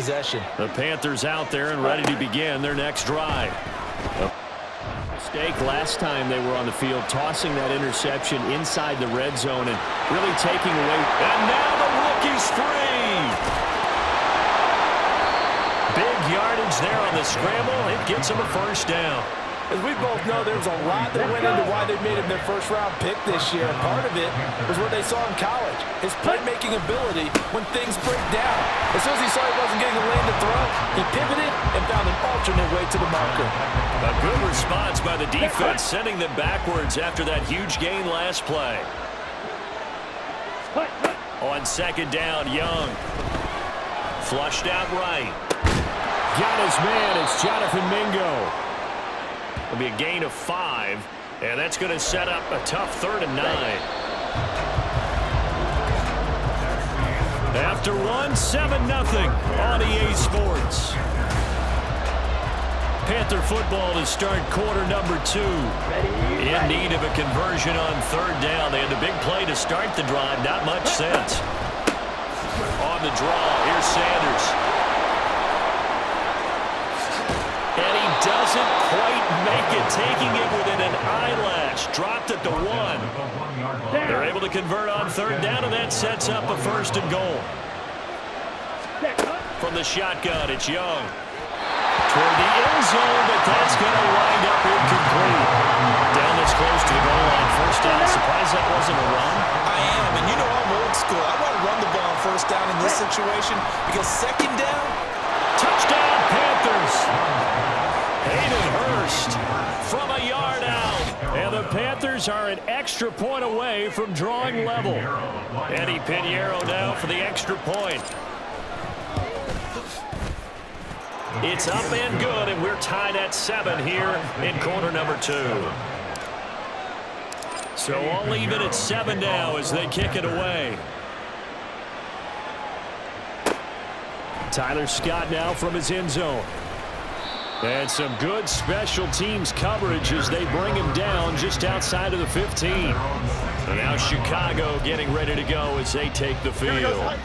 possession. The Panthers out there and ready to begin their next drive. Mistake last time they were on the field, tossing that interception inside the red zone and really taking away. And now the rookie's free. Big yardage there on the scramble. It gets him a first down. As we both know, there's a lot that went into why they made him their first-round pick this year. Part of it was what they saw in college, his playmaking ability when things break down. As soon as he saw he wasn't getting a lane to throw, he pivoted and found an alternate way to the marker. A good response by the defense, sending them backwards after that huge gain last play. On second down, Young. Flushed out right. Got his man. It's Jonathan Mingo. It'll be a gain of 5, and that's going to set up a tough 3rd and 9. After one, 7-0 on EA Sports. Panther football to start quarter number 2. In need of a conversion on 3rd down. They had the big play to start the drive. Not much sense. On the draw, here's Sanders. And he doesn't quite make it, taking it within an eyelash. Dropped it to 1. They're able to convert on 3rd down, and that sets up a 1st and goal. From the shotgun, it's Young. Toward the end zone, but that's going to wind up incomplete. Down this close to the goal line. 1st down. Surprised that wasn't a run? I am, and you know I'm old school. I want to run the ball on 1st down in this situation because 2nd down. Touchdown, Panthers. Hayden Hurst from a yard out. And the Panthers are an extra point away from drawing level. Eddie Pinheiro now for the extra point. It's up and good, and we're tied at 7 here in quarter number 2. So all even at 7 now as they kick it away. Tyler Scott now from his end zone. And some good special teams coverage as they bring him down just outside of the 15. And now Chicago getting ready to go as they take the field.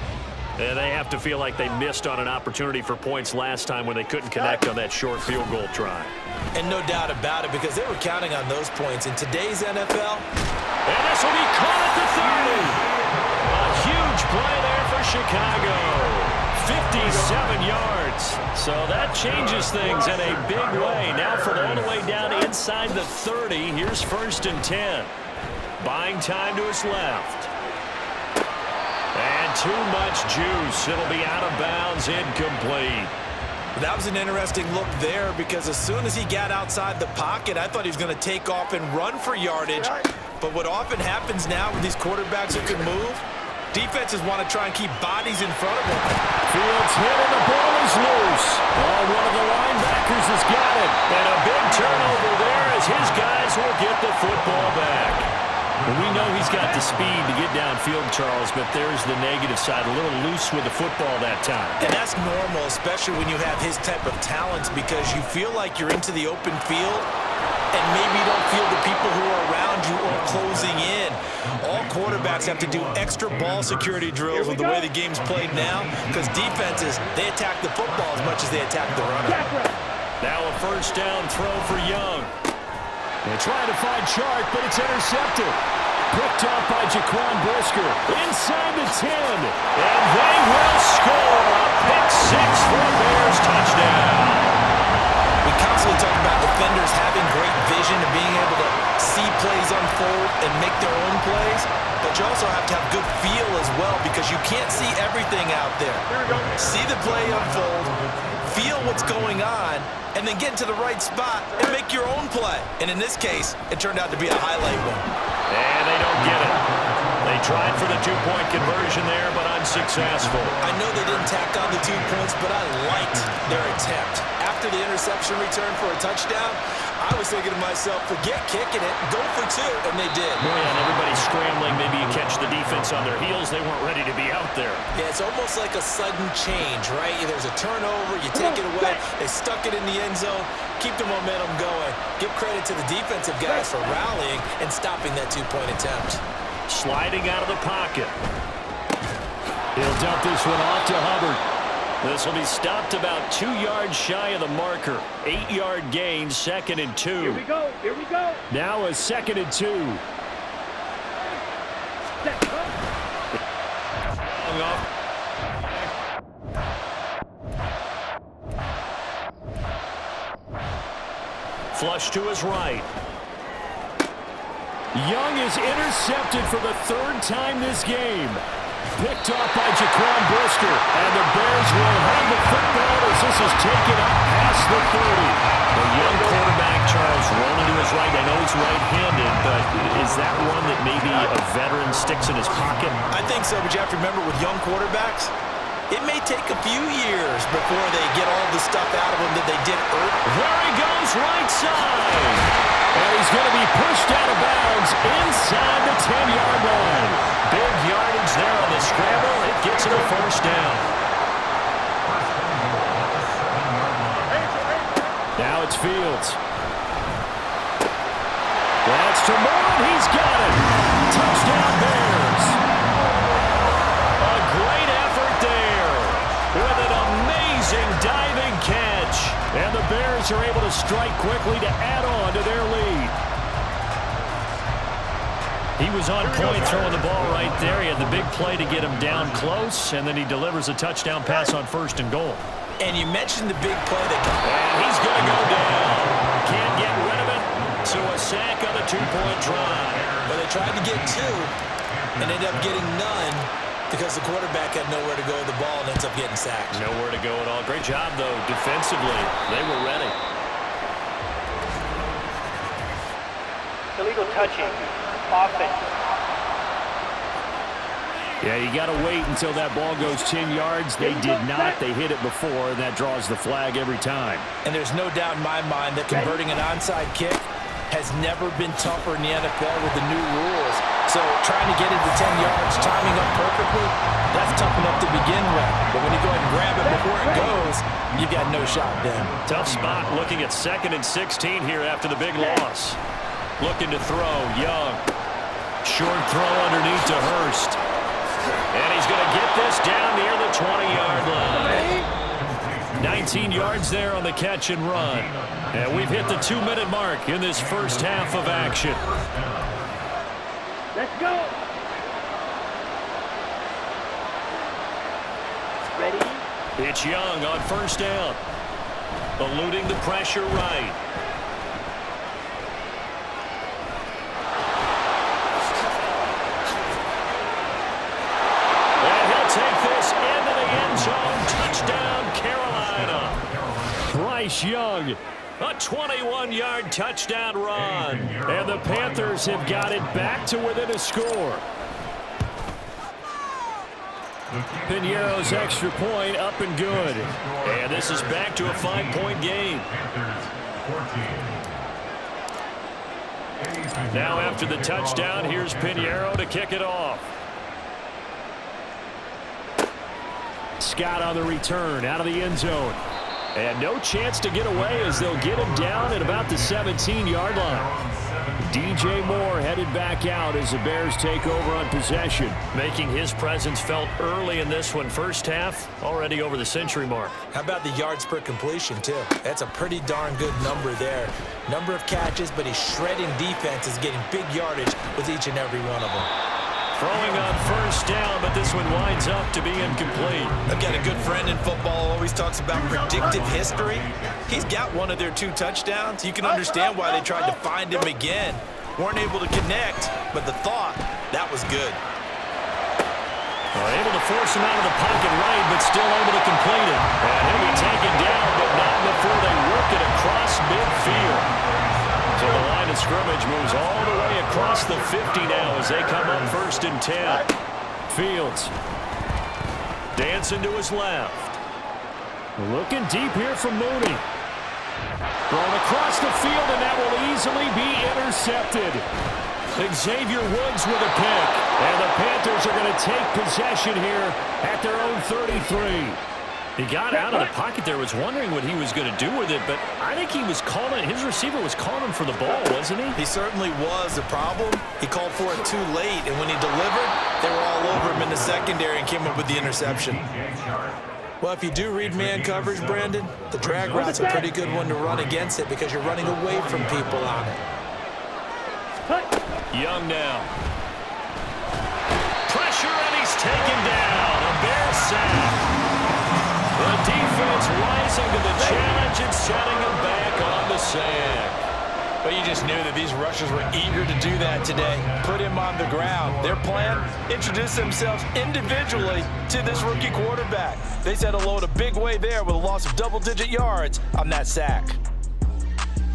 And they have to feel like they missed on an opportunity for points last time when they couldn't connect on that short field goal try. And no doubt about it, because they were counting on those points in today's NFL. And this will be caught at the 30. A huge play there for Chicago. 57 yards. So that changes things in a big way. Now from all the way down inside the 30. Here's 1st and 10. Buying time to his left. And too much juice. It'll be out of bounds, incomplete. That was an interesting look there because as soon as he got outside the pocket, I thought he was going to take off and run for yardage. But what often happens now with these quarterbacks who can move, defenses want to try and keep bodies in front of them. Fields hit and the ball is loose. Oh, one of the linebackers has got it. And a big turnover there as his guys will get the football back. We know he's got the speed to get downfield, Charles, but there's the negative side. A little loose with the football that time. And that's normal, especially when you have his type of talents, because you feel like you're into the open field and maybe you don't feel the people who are around you or closing in. All quarterbacks have to do extra ball security drills with the way the game's played now, because defenses, they attack the football as much as they attack the runner. Now a 1st down throw for Young. They're trying to find Chark, but it's intercepted. Picked up by Jaquan Brisker. Inside the 10. And they will score. A pick 6 for a Bears touchdown. We constantly talk about defenders having great vision and being able to see plays unfold and make their own plays. But you also have to have good feel as well because you can't see everything out there. See the play unfold, feel what's going on, and then get into the right spot and make your own play. And in this case, it turned out to be a highlight one. And they don't get it. They tried for the 2-point conversion there, but unsuccessful. I know they didn't tack on the 2 points, but I liked their attempt. After the interception return for a touchdown, I was thinking to myself, forget kicking it, go for 2, and they did. Oh, yeah, and everybody's scrambling. Maybe you catch the defense on their heels. They weren't ready to be out there. Yeah, it's almost like a sudden change, right? There's a turnover, you take it away, they stuck it in the end zone, keep the momentum going. Give credit to the defensive guys for rallying and stopping that 2-point attempt. Sliding out of the pocket. He'll dump this one off to Hubbard. This will be stopped about 2 yards shy of the marker. 8-yard gain, 2nd and 2. Here we go. Here we go. Now a 2nd and 2. Flush to his right. Young is intercepted for the 3rd time this game. Picked off by Jaquan Brisker. And the Bears will have the football as this is taken up past the 30. The young quarterback, Charles, rolling to his right. I know he's right-handed, but is that one that maybe a veteran sticks in his pocket? I think so, but you have to remember with young quarterbacks, it may take a few years before they get all the stuff out of them that they did early. There he goes, right side. And he's going to be pushed out of bounds inside the 10-yard line. Big yardage there on the scramble. It gets him a 1st down. Now it's Fields. That's to Moore. He's got it. Touchdown Bears. A great effort there with an amazing diving catch. And the Bears are able to strike quickly to add on to their lead. He was on point throwing the ball right there. He had the big play to get him down close, and then he delivers a touchdown pass on 1st and goal. And you mentioned the big play that... And he's going to go down. Can't get rid of it. So a sack on the 2-point try. But they tried to get 2 and ended up getting none because the quarterback had nowhere to go with the ball and ends up getting sacked. Nowhere to go at all. Great job, though, defensively. They were ready. Illegal touching. Offense. Yeah, you got to wait until that ball goes 10 yards. They did not. They hit it before, and that draws the flag every time. And there's no doubt in my mind that converting an onside kick has never been tougher in the NFL with the new rules. So trying to get it to 10 yards, timing up perfectly, that's tough enough to begin with. But when you go ahead and grab it before it goes, you've got no shot then. Tough spot looking at 2nd and 16 here after the big loss. Looking to throw, Young. Short throw underneath to Hurst. And he's going to get this down near the 20-yard line. 19 yards there on the catch and run. And we've hit the 2-minute mark in this first half of action. Let's go. Ready? It's Young on 1st down. Eluding the pressure right. Into the end zone. Touchdown, Carolina. Bryce Young, a 21-yard touchdown run. And the Panthers have got it back to within a score. Piñeiro's extra point up and good. And this is back to a 5-point game. Now after the touchdown, here's Piñeiro to kick it off. Scott on the return out of the end zone. And no chance to get away as they'll get him down at about the 17-yard line. DJ Moore headed back out as the Bears take over on possession. Making his presence felt early in this one. First half, already over the century mark. How about the yards per completion, too? That's a pretty darn good number there. Number of catches, but he's shredding defenses, getting big yardage with each and every one of them. Throwing on 1st down, but this one winds up to be incomplete. I've got a good friend in football, always talks about predictive history. He's got one of their 2 touchdowns. You can understand why they tried to find him again. Weren't able to connect, but the thought, that was good. Able to force him out of the pocket right, but still able to complete it. And he'll be taken down, but not before they work it across midfield. So the line of scrimmage moves all the way across the 50 now as they come up 1st and 10. Fields dancing to his left. Looking deep here from Mooney. Thrown across the field, and that will easily be intercepted. Xavier Woods with a pick. And the Panthers are going to take possession here at their own 33. He got out of the pocket there, was wondering what he was going to do with it, but I think he was calling, his receiver was calling for the ball, wasn't he? He certainly was. The problem, he called for it too late, and when he delivered, they were all over him in the secondary and came up with the interception. Well, if you do read man coverage, Brandon, the drag route's a pretty good one to run against it because you're running away from people on it. Young now. Pressure, and he's taken down. A Bear sack. The defense rising to the challenge and setting him back on the sack. But you just knew that these rushers were eager to do that today. Put him on the ground. Their plan, introduce themselves individually to this rookie quarterback. They said hello in a big way there with a loss of double-digit yards on that sack.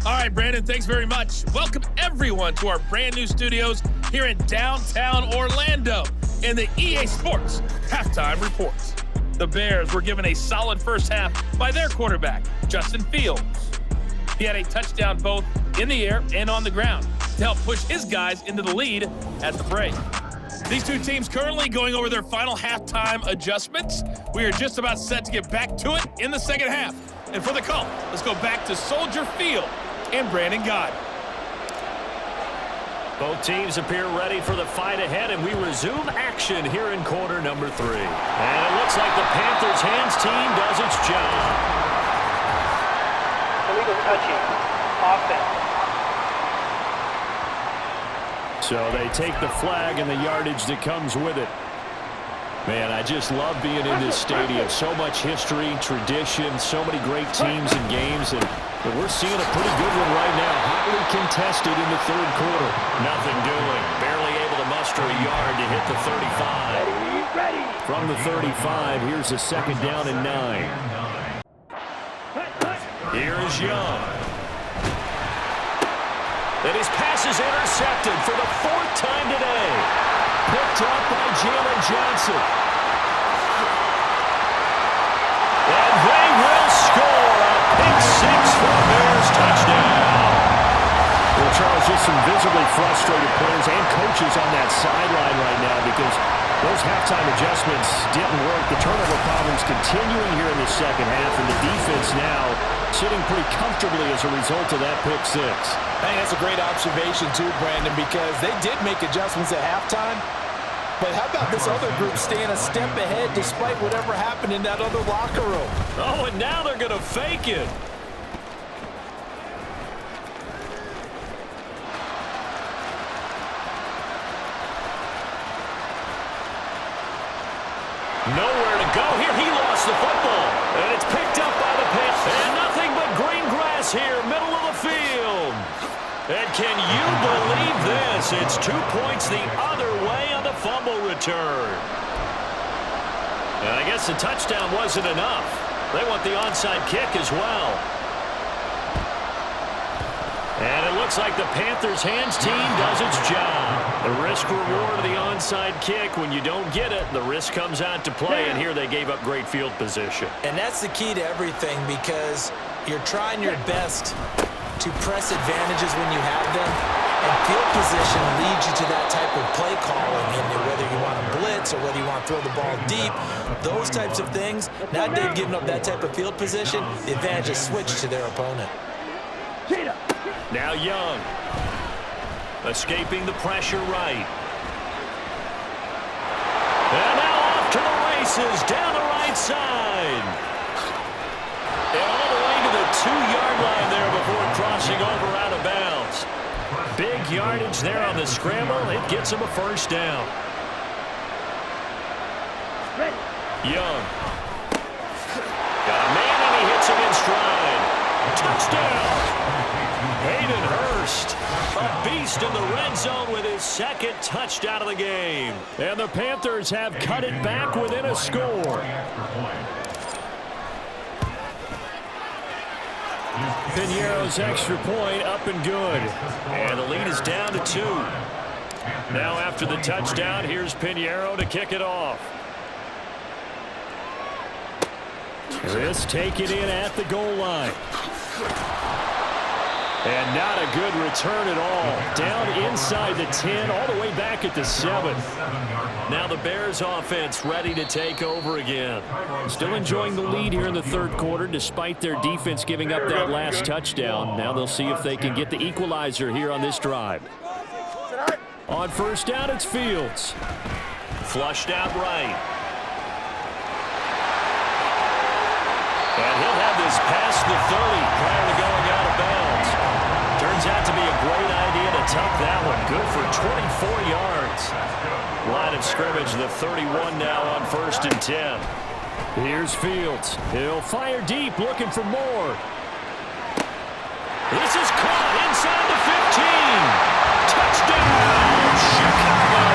All right, Brandon, thanks very much. Welcome, everyone, to our brand-new studios here in downtown Orlando in the EA Sports Halftime Reports. The Bears were given a solid first half by their quarterback, Justin Fields. He had a touchdown both in the air and on the ground to help push his guys into the lead at the break. These two teams currently going over their final halftime adjustments. We are just about set to get back to it in the second half. And for the call, let's go back to Soldier Field and Brandon Gaudin. Both teams appear ready for the fight ahead, and we resume action here in quarter number 3. And it looks like the Panthers' hands team does its job. Illegal touching. Offense. So they take the flag and the yardage that comes with it. Man, I just love being in this stadium. So much history, tradition, so many great teams and games, and we're seeing a pretty good one right now. Hotly contested in the third quarter. Nothing doing. Barely able to muster a yard to hit the 35. Ready. From the 35, here's a second down and 9. Here is Young. And his pass is intercepted for the 4th time today. Picked up by Jalen Johnson. And they will score a pick 6 for the Bears touchdown. Well, Charles, just some visibly frustrated players and coaches on that sideline right now because those halftime adjustments didn't work. The turnover problems continuing here in the second half, and the defense now sitting pretty comfortably as a result of that pick 6. I think that's a great observation too, Brandon, because they did make adjustments at halftime. But how about this other group staying a step ahead despite whatever happened in that other locker room? Oh, and now they're going to fake it. Nowhere to go here. He lost the football. And it's picked up by the Panthers. And nothing but green grass here, middle of the field. And can you believe this? It's 2 points the other way on the fumble return. And I guess the touchdown wasn't enough. They want the onside kick as well. And it looks like the Panthers' hands team does its job. The risk-reward of the onside kick. When you don't get it, the risk comes out to play, and here they gave up great field position. And that's the key to everything because you're trying your best to press advantages when you have them, and field position leads you to that type of play calling, and whether you want to blitz or whether you want to throw the ball deep, those types of things. Now they've given up that type of field position, the advantage is switched to their opponent. Now Young, escaping the pressure right. And now off to the races, down the right side. And all the way to the 2-yard line there before crossing over out of bounds. Big yardage there on the scramble. It gets him a first down. Young. Got a man and he hits him in stride. Touchdown. Hayden Hurst, a beast in the red zone with his 2nd touchdown of the game. And the Panthers have cut it back within a score. Piñeiro's extra point up and good. And the lead is down to 2. Now after the touchdown, here's Piñeiro to kick it off. This taken in at the goal line. And not a good return at all. Down inside the 10, all the way back at the 7. Now the Bears offense ready to take over again. Still enjoying the lead here in the third quarter despite their defense giving up that last touchdown. Now they'll see if they can get the equalizer here on this drive. On first down, it's Fields. Flushed out right. past the 30 prior to going out of bounds. Turns out to be a great idea to tuck that one. Good for 24 yards. Line of scrimmage, the 31 now on 1st and 10. Here's Fields. He'll fire deep, looking for more. This is caught inside the 15. Touchdown, Chicago.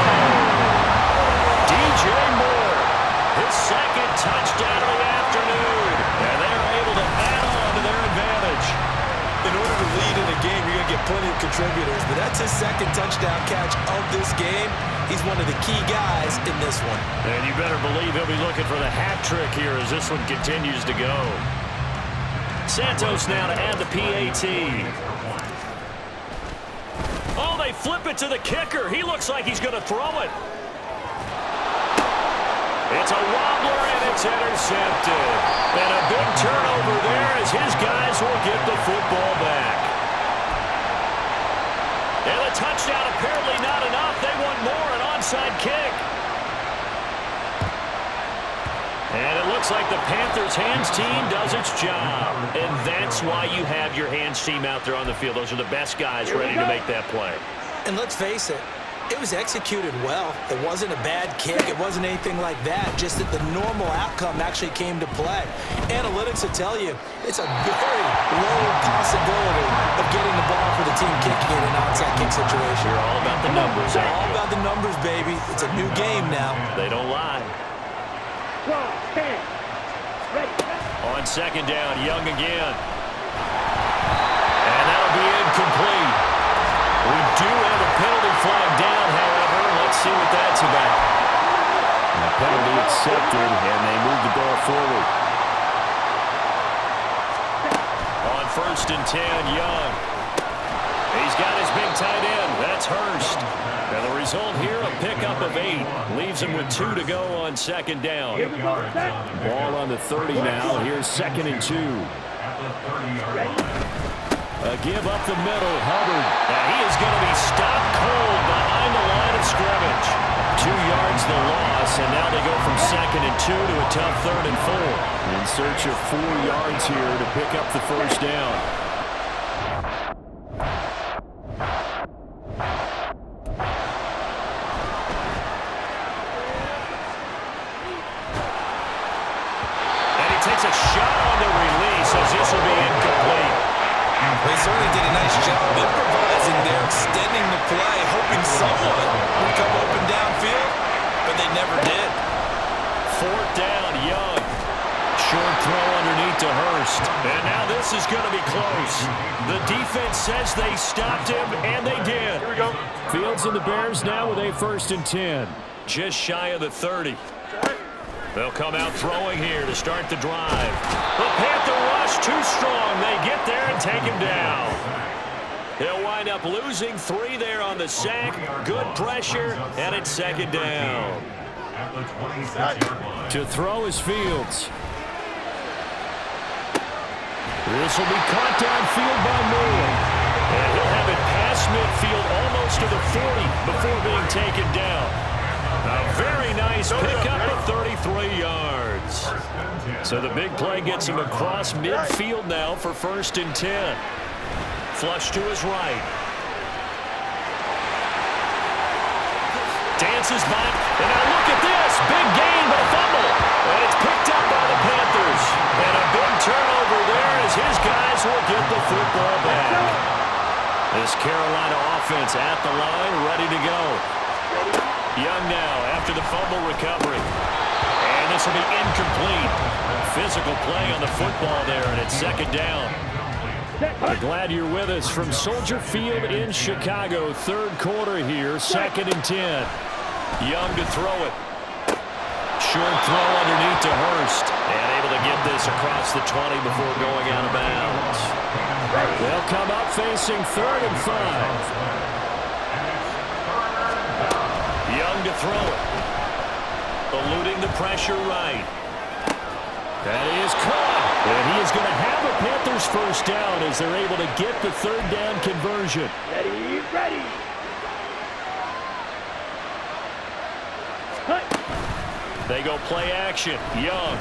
DJ Moore, his second touchdown of the afternoon. And they're able to add on to their advantage. In order to lead in a game, you're going to get plenty of contributors, but that's his second touchdown catch of this game. He's one of the key guys in this one. And you better believe he'll be looking for the hat trick here as this one continues to go. Santos now to add the PAT. Oh, they flip it to the kicker. He looks like he's going to throw it. It's a wobbler, and it's intercepted. And a big turnover there as his guys will get the football back. And a touchdown apparently not enough. They want more, an onside kick. And it looks like the Panthers' hands team does its job. And that's why you have your hands team out there on the field. Those are the best guys ready to make that play. And let's face it, it was executed well. It wasn't a bad kick. It wasn't anything like that. Just that the normal outcome actually came to play. Analytics will tell you it's a very low possibility of getting the ball for the team kicking in an onside kick situation. You're all about the numbers. It's all about the numbers, baby. It's a new game now. They don't lie. 12, 10, ready. On 2nd down, Young again. And that'll be incomplete. We do have a penalty flag down, however. Let's see what that's about. And the penalty accepted, and they move the ball forward. On 1st and 10, Young. He's got his big tight end. That's Hurst. And the result here, a pickup of 8. Leaves him with 2 to go on 2nd down. Ball on the 30 now. Here's 2nd and 2. A give up the middle, Hubbard. And he is going to be stopped cold behind the line of scrimmage. 2 yards the loss, and now they go from 2nd and 2 to a tough 3rd and 4. In search of 4 yards here to pick up the 1st down. Takes a shot on the release as this will be incomplete. They certainly did a nice job improvising there, extending the play, hoping someone would come open downfield, but they never did. 4th down, Young. Short throw underneath to Hurst. And now this is going to be close. The defense says they stopped him, and they did. Here we go. Fields and the Bears now with a 1st and 10. Just shy of the 30. They'll come out throwing here to start the drive. The Panther rush too strong. They get there and take him down. They'll wind up losing 3 there on the sack. Good pressure, and it's 2nd down. To throw is Fields. This will be caught downfield by Moore. And he'll have it past midfield almost to the 40 before being taken down. A very nice pickup of 33 yards. So the big play gets him across midfield now for 1st and 10. Flush to his right. Dances by. And now look at this. Big gain, but a fumble. And it's picked up by the Panthers. And a big turnover there as his guys will get the football back. This Carolina offense at the line, ready to go. Young now after the fumble recovery. And this will be incomplete. Physical play on the football there, and it's 2nd down. We're glad you're with us from Soldier Field in Chicago. 3rd quarter here, 2nd and 10. Young to throw it. Short throw underneath to Hurst. And able to get this across the 20 before going out of bounds. They'll come up facing 3rd and 5. Young to throw it. Eluding the pressure right. That is caught. And he is going to have a Panthers 1st down as they're able to get the 3rd down conversion. Ready, ready. They go play action. Young.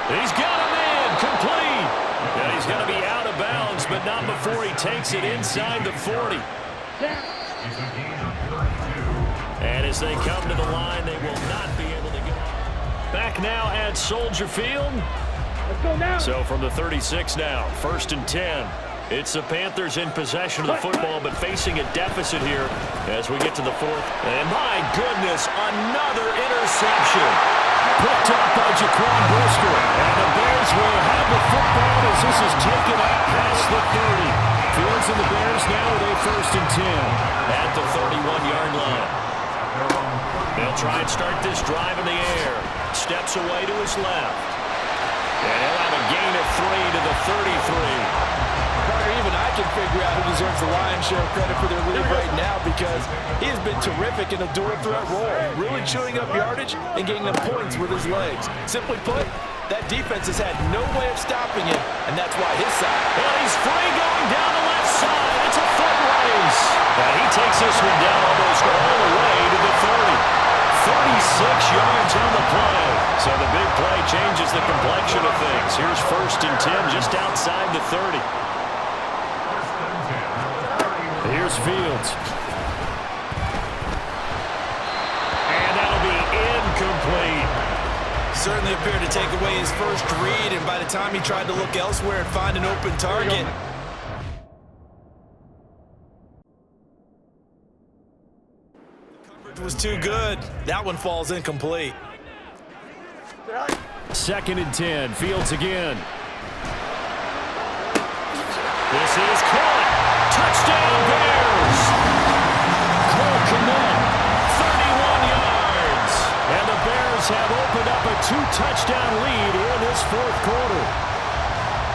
He's got him in, complete. And he's going to be out of bounds, but not before he takes it inside the 40. And as they come to the line, they will not be able to go. Back now at Soldier Field. Let's go now. So from the 36 now, 1st and 10. It's the Panthers in possession of the football, but facing a deficit here as we get to the 4th. And my goodness, another interception. Picked up by Jaquan Brisker. And the Bears will have the football as this is taken up past the 30. Fields and the Bears now with a 1st and 10 at the 31-yard line. They'll try and start this drive in the air. Steps away to his left. And he'll have a gain of 3 to the 33. Carter, even I can figure out who deserves the lion's share of credit for their lead right now because he has been terrific in a dual threat role, really chewing up yardage and getting them points with his legs. Simply put, that defense has had no way of stopping him, and that's why his side. And he's free going down the left side. It's a foot race. And he takes this one down almost all the way to the 30. 36 yards on the play. So the big play changes the complexion of things. Here's 1st and 10 just outside the 30. Here's Fields. And that'll be incomplete. Certainly appeared to take away his first read, and by the time he tried to look elsewhere and find an open target. The coverage was too good. That one falls incomplete. 2nd and 10. Fields again. This is caught. Touchdown Bears! Cole Kmet, 31 yards. And the Bears have opened up a 2-touchdown lead here in this 4th quarter.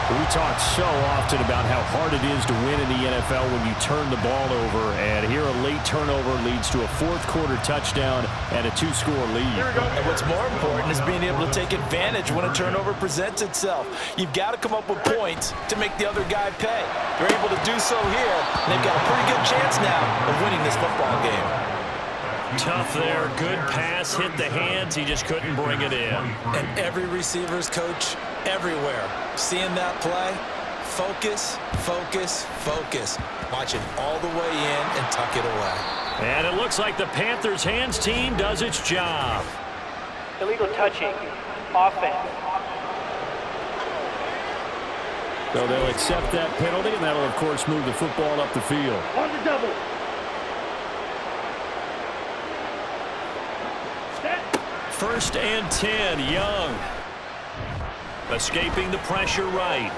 We talk so often about how hard it is to win in the NFL when you turn the ball over. And here a late turnover leads to a 4th quarter touchdown and a 2-score lead. And what's more important is being able to take advantage when a turnover presents itself. You've got to come up with points to make the other guy pay. They're able to do so here, and they've got a pretty good chance now of winning this football game. Tough there. Good pass. Hit the hands. He just couldn't bring it in. And every receiver's coach everywhere seeing that play. Focus, focus, focus. Watch it all the way in and tuck it away. And it looks like the Panthers hands team does its job. Illegal touching. Offense. So they'll accept that penalty, and that'll, of course, move the football up the field. On the double. 1st and 10, Young. Escaping the pressure right.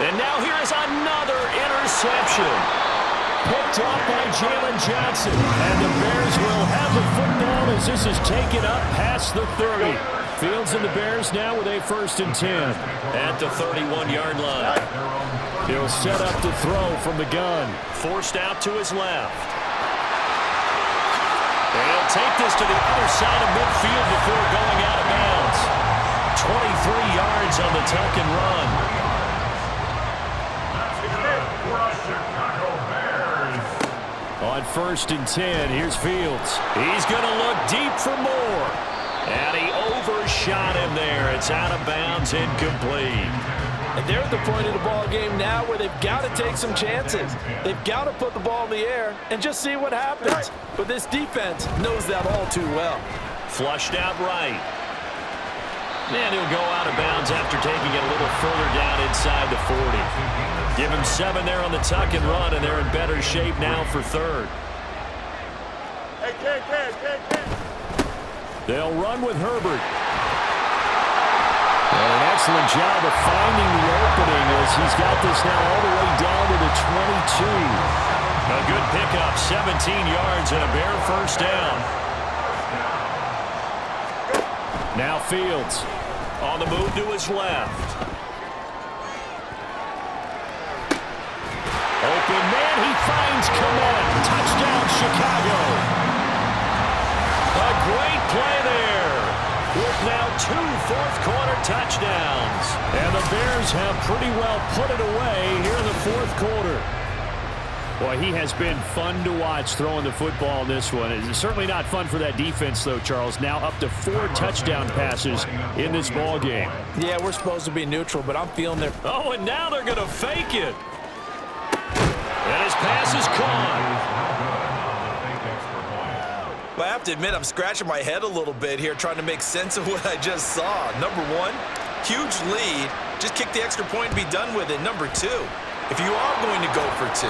And now here is another interception. Picked off by Jalen Johnson. And the Bears will have the football as this is taken up past the 30. Fields and the Bears now with a 1st and 10 at the 31-yard line. He'll set up to throw from the gun. Forced out to his left. And he'll take this to the other side of midfield before going out of bounds. 23 yards on the tuck and run. On 1st and 10, here's Fields. He's going to look deep for more. And he overshot him there. It's out of bounds, incomplete. And they're at the point of the ball game now where they've got to take some chances. They've got to put the ball in the air and just see what happens. But this defense knows that all too well. Flushed out right. And he'll go out of bounds after taking it a little further down inside the 40. Give him 7 there on the tuck and run, and they're in better shape now for 3rd. They'll run with Herbert. And an excellent job of finding the opening as he's got this now all the way down to the 22. A good pickup, 17 yards and a Bear 1st down. Now Fields on the move to his left. Open man, he finds Kmet. Touchdown, Chicago. A great play there. With now 2 fourth-quarter touchdowns. And the Bears have pretty well put it away here in the 4th quarter. Well, he has been fun to watch throwing the football in this one. It's certainly not fun for that defense, though, Charles. Now up to 4 touchdown passes in this ball game. Yeah, we're supposed to be neutral, but I'm feeling their... Oh, and now they're going to fake it. And his pass is caught. Well, I have to admit, I'm scratching my head a little bit here trying to make sense of what I just saw. Number one, huge lead. Just kick the extra point and be done with it. Number two, if you are going to go for 2,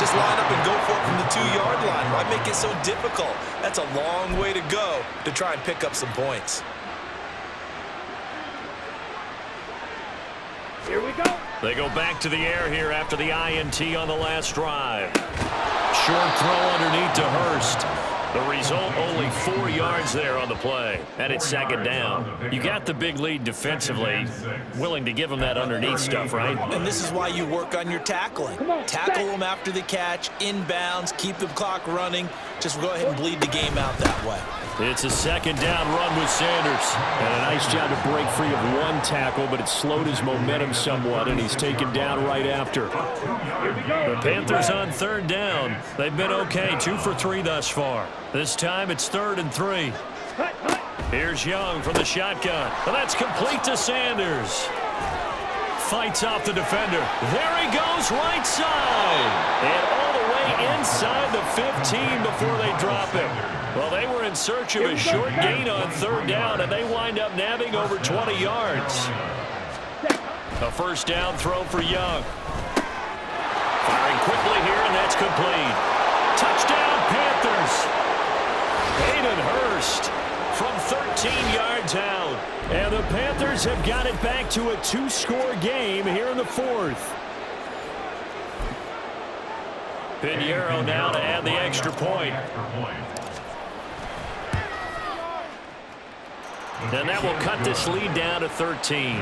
just line up and go for it from the 2-yard line. Why make it so difficult? That's a long way to go to try and pick up some points. Here we go. They go back to the air here after the INT on the last drive. Short throw underneath to Hurst. The result, only 4 yards there on the play. And it's second down. You got the big lead defensively. Willing to give them that underneath stuff, right? And this is why you work on your tackling. Tackle them after the catch, inbounds, keep the clock running. Just go ahead and bleed the game out that way. It's a second down run with Sanders. And a nice job to break free of 1 tackle, but it slowed his momentum somewhat, and he's taken down right after. The Panthers on third down. They've been okay, 2 for 3 thus far. This time it's 3rd and 3. Here's Young from the shotgun. And that's complete to Sanders. Fights off the defender. There he goes, right side. And all the way inside the 15 before they drop him. Well, they were in search of a short gain on third down, and they wind up nabbing over 20 yards. A first down throw for Young. Firing quickly here, and that's complete. Touchdown, Panthers. Hayden Hurst from 13 yards out. And the Panthers have got it back to a 2-score game here in the 4th. Pinheiro now to add the extra point. And that will cut this lead down to 13.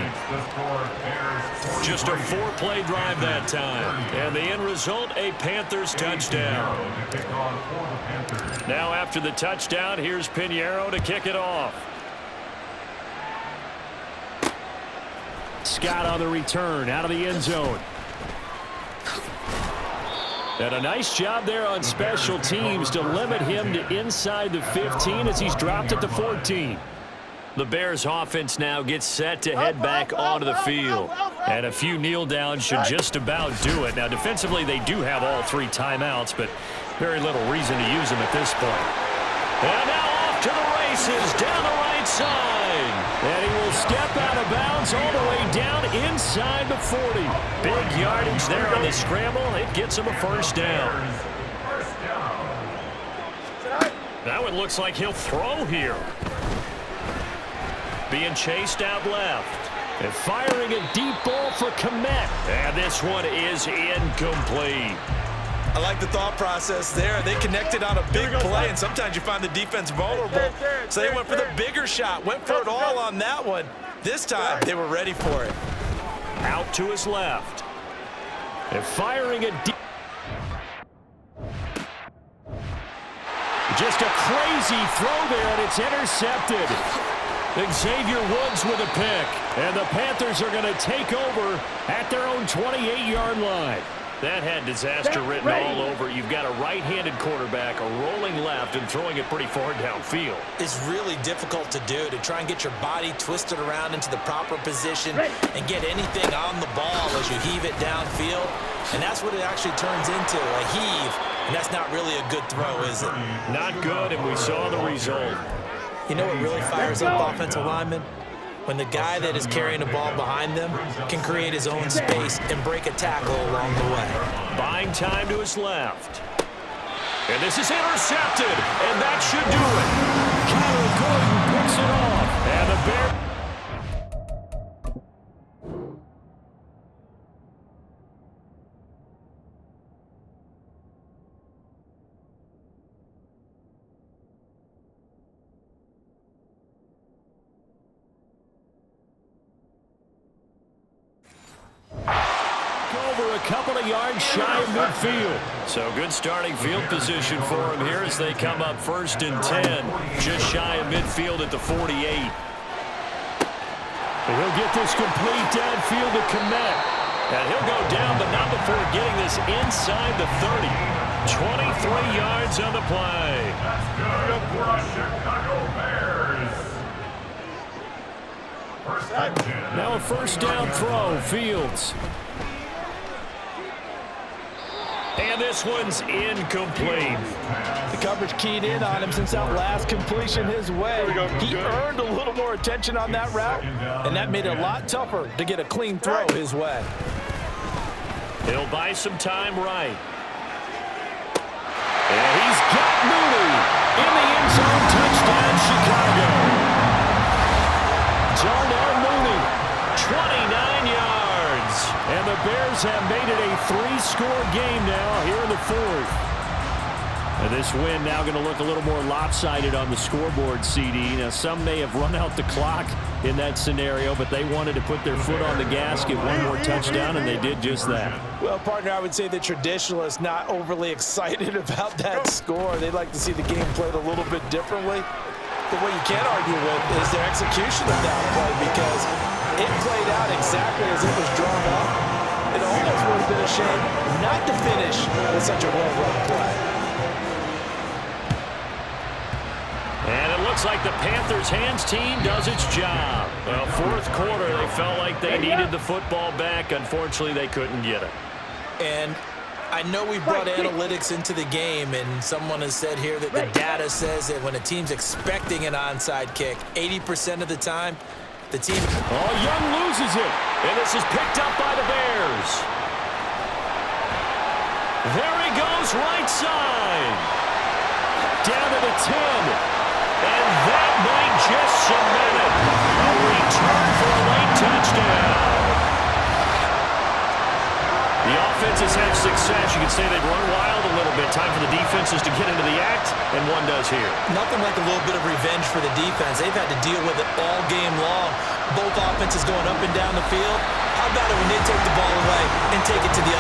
Just a 4-play drive that time. And the end result, a Panthers touchdown. Now after the touchdown, here's Pinheiro to kick it off. Scott on the return out of the end zone. And a nice job there on special teams to limit him to inside the 15 as he's dropped at the 14. The Bears offense now gets set to head back onto the field. And a few kneel downs should just about do it. Now defensively they do have all 3 timeouts, but very little reason to use them at this point. And now off to the races down the right side. And he will step out of bounds all the way down inside the 40. Big yardage there on the scramble. It gets him a first down. Now it looks like he'll throw here. Being chased out left. And firing a deep ball for Kmet. And this one is incomplete. I like the thought process there. They connected on a big play, and sometimes you find the defense vulnerable. So they went for the bigger shot, went for it all on that one. This time, they were ready for it. Out to his left. And firing a deep. Just a crazy throw there, and it's intercepted. Xavier Woods with a pick. And the Panthers are going to take over at their own 28-yard line. That had disaster written all over. You've got a right-handed quarterback, a rolling left, and throwing it pretty far downfield. It's really difficult to do, to try and get your body twisted around into the proper position and get anything on the ball as you heave it downfield. And that's what it actually turns into, a heave. And that's not really a good throw, is it? Not good, and we saw the result. You know what really fires up offensive linemen? When the guy that is carrying the ball behind them can create his own space and break a tackle along the way. Buying time to his left. And this is intercepted, and that should do it. Kyler Gordon picks it off, and the Bears. Couple of yards shy of midfield. So good starting field position for him here as they come up 1st and 10. Just shy of midfield at the 48. And he'll get this complete downfield to Kmet. And he'll go down, but not before getting this inside the 30. 23 yards on the play. That's good for us Chicago Bears. First and 10. Now a first down throw, Fields. And this one's incomplete. The coverage keyed in on him since that last completion his way. He earned a little more attention on that route, and that made it a lot tougher to get a clean throw his way. He'll buy some time right. And he's got Mooney in the end zone. Touchdown, Chicago. Darnell Mooney, 29 yards. And the Bears have made it a 3-score game now here in the fourth. And this win now going to look a little more lopsided on the scoreboard, CD. Now, some may have run out the clock in that scenario, but they wanted to put their foot on the gas, get one more touchdown, and they did just that. Well, partner, I would say the traditionalists not overly excited about that score. They'd like to see the game played a little bit differently. But what you can't argue with is their execution of that play, because it played out exactly as it was drawn up. It almost would have been a shame not to finish with such a well-run play. And it looks like the Panthers' hands team does its job. Well, fourth quarter, they felt like they needed the football back. Unfortunately, they couldn't get it. And I know we brought analytics into the game, and someone has said here that the data says that when a team's expecting an onside kick, 80% of the time, the team... Oh, Young loses it, and this is picked up by the Bears. There he goes, right side. Down to the 10. And that might just cement it. A return for a late touchdown. The offense has had success. You can say they've run wild a little bit. Time for the defenses to get into the act, and one does here. Nothing like a little bit of revenge for the defense. They've had to deal with it all game long. Both offenses going up and down the field. How about it when they take the ball away and take it to the